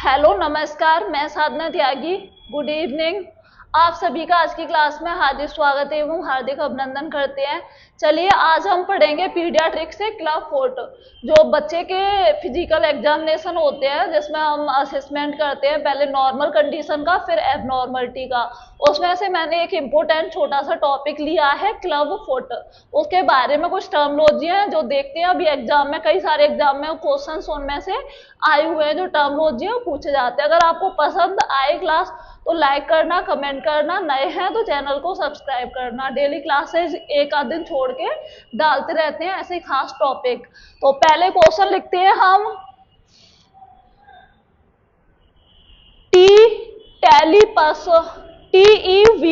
Hello नमस्कार, मैं साधना त्यागी। Good evening. आप सभी का आज की क्लास में हार्दिक स्वागत एवं हार्दिक अभिनंदन करते हैं। चलिए आज हम पढ़ेंगे पीडियाट्रिक से क्लब फोर्ट, जो बच्चे के फिजिकल एग्जामिनेशन होते हैं जिसमें हम असेसमेंट करते हैं, पहले नॉर्मल कंडीशन का फिर एबनॉर्मलिटी का। उसमें से मैंने एक इम्पोर्टेंट छोटा सा टॉपिक लिया है क्लब फुट। उसके बारे में कुछ टर्मोलॉजी है जो देखते हैं अभी एग्जाम में, कई सारे एग्जाम में क्वेश्चन उनमें से आए हुए हैं जो टर्मोलॉजी है पूछे जाते हैं। अगर आपको पसंद आए क्लास तो लाइक करना, कमेंट करना, नए हैं तो चैनल को सब्सक्राइब करना। डेली क्लासेस एक आध दिन छोड़ के डालते रहते हैं ऐसे खास टॉपिक। तो पहले क्वेश्चन लिखते हैं हम। टी टेलीपस TEV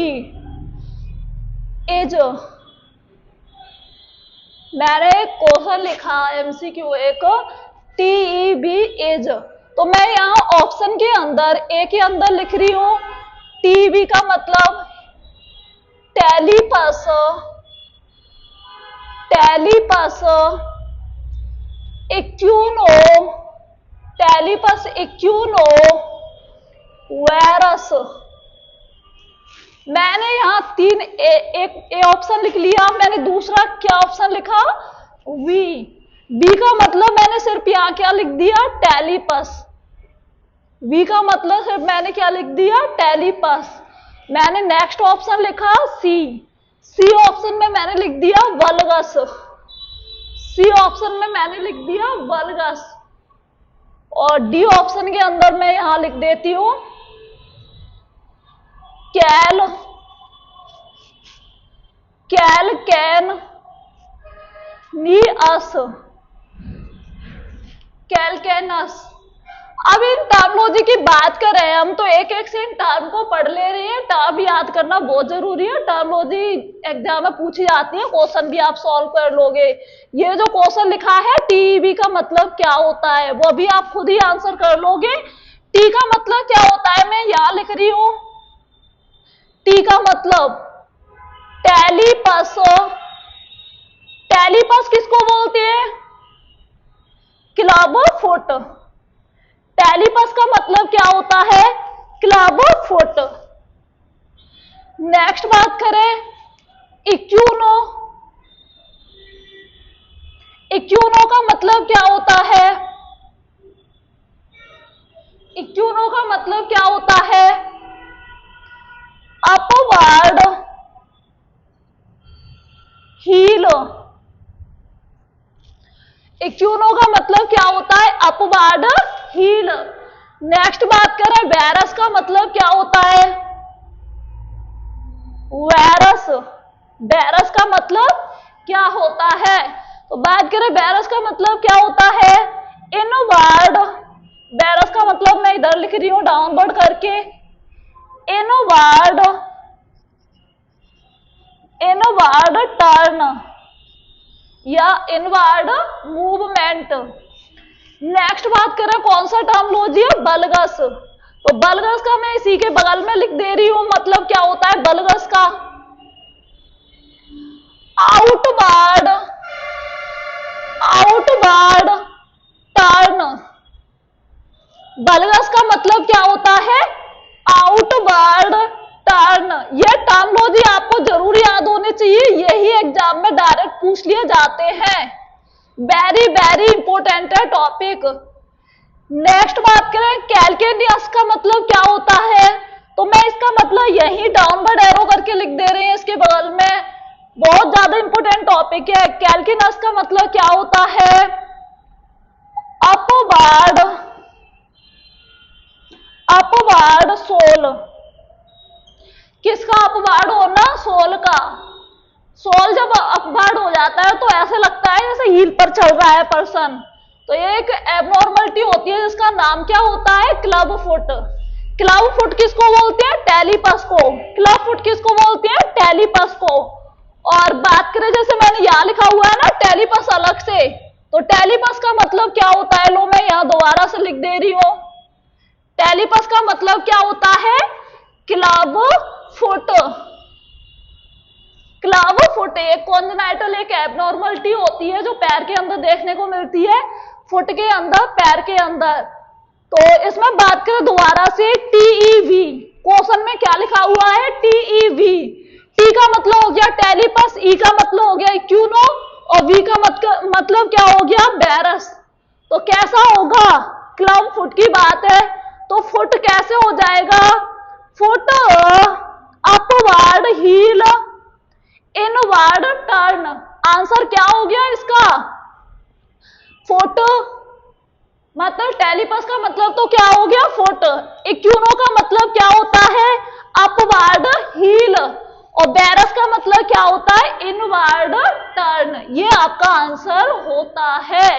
इज, मैंने एक क्वेश्चन लिखा MCQ एक, TEV इज, तो मैं यहाँ ऑप्शन के अंदर ए के अंदर लिख रही हूँ टीवी का मतलब टेलीपस, टेलीपस इक्यूनो, टेलीपस इक्यूनो वायरस। मैंने यहाँ तीन एक ए ऑप्शन लिख लिया। मैंने दूसरा क्या ऑप्शन लिखा, बी का मतलब मैंने सिर्फ यहाँ क्या लिख दिया, टेलीपस। वी का मतलब सिर्फ मैंने क्या लिख दिया, टेलीपस। मैंने नेक्स्ट ऑप्शन लिखा सी ऑप्शन में मैंने लिख दिया वल्गस, सी ऑप्शन में मैंने लिख दिया वल्गस। और डी ऑप्शन के अंदर मैं यहां लिख देती हूं कैल कैन नी अस, कैलकेनस। अब इन टर्मोलॉजी की बात कर रहे हैं हम, तो एक एक से इन टर्म को पढ़ ले रहे हैं। टर्म याद करना बहुत जरूरी है। टर्मोलॉजी एग्जाम में पूछी जाती है, क्वेश्चन भी आप सॉल्व कर लोगे। ये जो क्वेश्चन लिखा है टीईबी का मतलब क्या होता है वो भी आप खुद ही आंसर कर लोगे। टी का मतलब क्या होता है मैं यहां लिख रही हूं, टी का मतलब टेलीपस। टेलीपस किसको बोलते हैं, क्लब फुट। टेलीपस का मतलब क्या होता है, क्लब फुट। नेक्स्ट बात करें इक्यूनो, इक्यूनो का मतलब क्या होता है, इक्यूनो का मतलब क्या होता है, अपवर्ड हील। इक्यूनो का मतलब क्या होता है, अपवर्ड हील। नेक्स्ट बात करें वायरस का मतलब क्या होता है, वायरस। वायरस का मतलब क्या होता है, तो बात करें वायरस का मतलब क्या होता है, इनवर्ड। वायरस का मतलब मैं इधर लिख रही हूं डाउनवर्ड करके, इनवर्ड, इनवर्ड टर्न या इनवर्ड मूवमेंट। नेक्स्ट बात करें कौन सा टर्मोलॉजी है, बल्गस। तो बल्गस का मैं इसी के बगल में लिख दे रही हूं, मतलब क्या होता है बल्गस का, आउटवर्ड, आउटवर्ड टर्न। बल्गस का मतलब क्या होता है, आउटवर्ड टर्न। ये टर्मोलॉजी आपको जरूर याद होनी चाहिए, यही एग्जाम में डायरेक्ट पूछ लिए जाते हैं। वेरी वेरी इंपॉर्टेंट है टॉपिक। नेक्स्ट बात करें कैलकेनियस का मतलब क्या होता है, तो मैं इसका मतलब यही डाउनवर्ड एरो करके लिख दे रही हूं इसके बगल में। बहुत ज्यादा इंपॉर्टेंट टॉपिक है। कैलकेनस का मतलब क्या होता है, अपवर्ड, अपवर्ड सोल। किसका अपवर्ड होना, सोल का। सोल जब अपवर्ड हो जाता है तो ऐसे लगता है जैसे हील पर चल रहा है पर्सन। तो ये एक एबनॉर्मलिटी होती है जिसका नाम क्या होता है, क्लब फुट। क्लब फुट किसको बोलते हैं, टेलीपस को। क्लब फुट किसको बोलते हैं, टेलीपस को। और बात करें जैसे मैंने यहां लिखा हुआ है ना टेलीपस अलग से, तो टेलीपस का मतलब क्या होता है, लो मैं यहां दोबारा से लिख दे रही हूं। टेलीपस का मतलब क्या होता है, क्लब फुट। क्लब फुट एक कॉन्जेनाइटल एक एबनॉर्मलिटी होती है जो पैर के अंदर देखने को मिलती है, फुट के अंदर, पैर के अंदर। तो इसमें बात करें दोबारा से टीईवी, क्वेश्चन में क्या लिखा हुआ है? टीईवी। टी का मतलब हो गया टेलीपस, ई का मतलब हो गया इक्यूनो और वी का मतलब क्या हो गया? बेरस। तो कैसा होगा? क्लब फुट की बात है तो फुट कैसे हो जाएगा? Foot upward heel inward turn. Answer क्या हो गया इसका? फुट मतलब टेलीपस का मतलब तो क्या हो गया? फुट। इक्यूनो का मतलब क्या होता है? अपवर्ड हील और बेरस का मतलब क्या होता है? Inward turn. ये आपका आंसर होता है,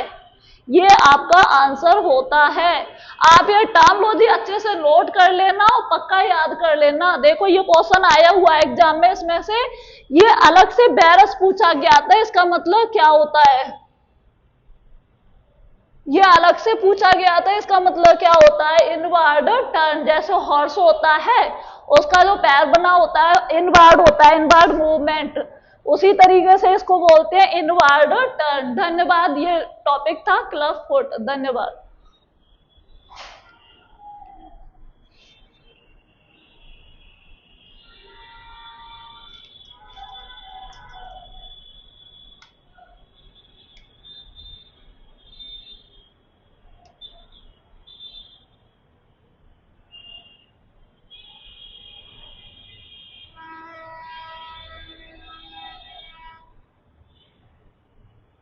ये आपका आंसर होता है। आप ये टर्मोलॉजी अच्छे से नोट कर लेना और पक्का याद कर लेना। देखो ये क्वेश्चन आया हुआ है एग्जाम में, इसमें से ये अलग से बेरस पूछा गया था, इसका मतलब क्या होता है? ये अलग से पूछा गया था, इसका मतलब क्या होता है? Inward turn. जैसे हॉर्स होता है उसका जो पैर बना होता है इनवर्ड होता है, इनवर्ड मूवमेंट, उसी तरीके से इसको बोलते हैं इनवर्ड टर्न। धन्यवाद। ये टॉपिक था क्लब फुट। धन्यवाद।